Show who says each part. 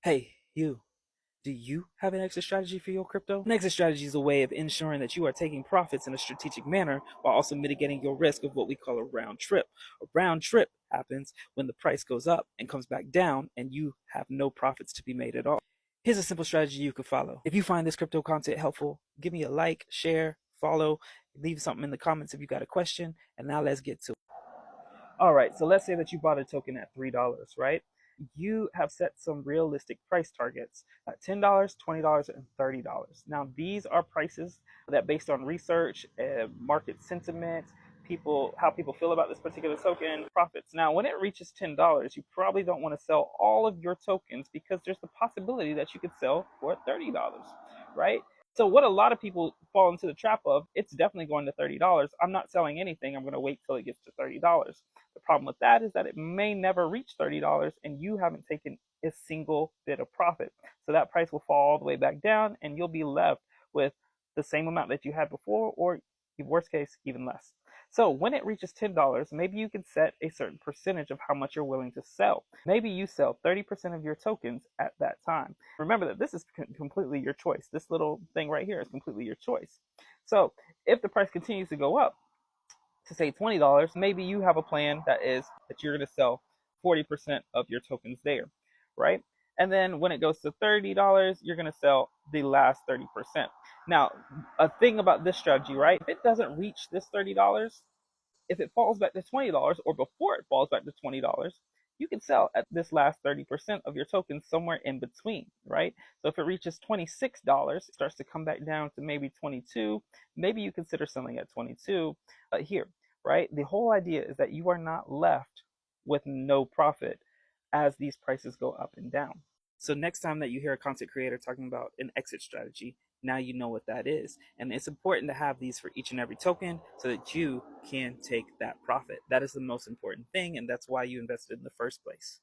Speaker 1: Hey, you. Do you have an exit strategy for your crypto? An exit strategy is a way of ensuring that you are taking profits in a strategic manner while also mitigating your risk of what we call a round trip. A round trip happens when the price goes up and comes back down and you have no profits to be made at all. Here's a simple strategy you can follow. If you find this crypto content helpful, give me a like, share, follow, leave something in the comments if you got a question, and now let's get to it. All right, so let's say that you bought a token at $3, right? You have set some realistic price targets at $10, $20, and $30. Now, these are prices that, based on research, market sentiment, how people feel about this particular token, profits. Now, when it reaches $10, you probably don't want to sell all of your tokens because there's the possibility that you could sell for $30, right? So what a lot of people fall into the trap of, it's definitely going to $30. I'm not selling anything. I'm going to wait till it gets to $30. The problem with that is that it may never reach $30 and you haven't taken a single bit of profit. So that price will fall all the way back down and you'll be left with the same amount that you had before, or worst case, even less. So when it reaches $10, maybe you can set a certain percentage of how much you're willing to sell. Maybe you sell 30% of your tokens at that time. Remember that this is completely your choice. This little thing right here is completely your choice. So if the price continues to go up, to say $20, maybe you have a plan that is that you're going to sell 40% of your tokens there, right? And then when it goes to $30, you're going to sell the last 30%. Now, a thing about this strategy, right? If it doesn't reach this $30, if it falls back to $20 or before it falls back to $20, you can sell at this last 30% of your tokens somewhere in between, right? So if it reaches $26, it starts to come back down to maybe 22, maybe you consider selling at 22 here, right? The whole idea is that you are not left with no profit as these prices go up and down. So next time that you hear a content creator talking about an exit strategy, now you know what that is. And it's important to have these for each and every token so that you can take that profit. That is the most important thing, and that's why you invested in the first place.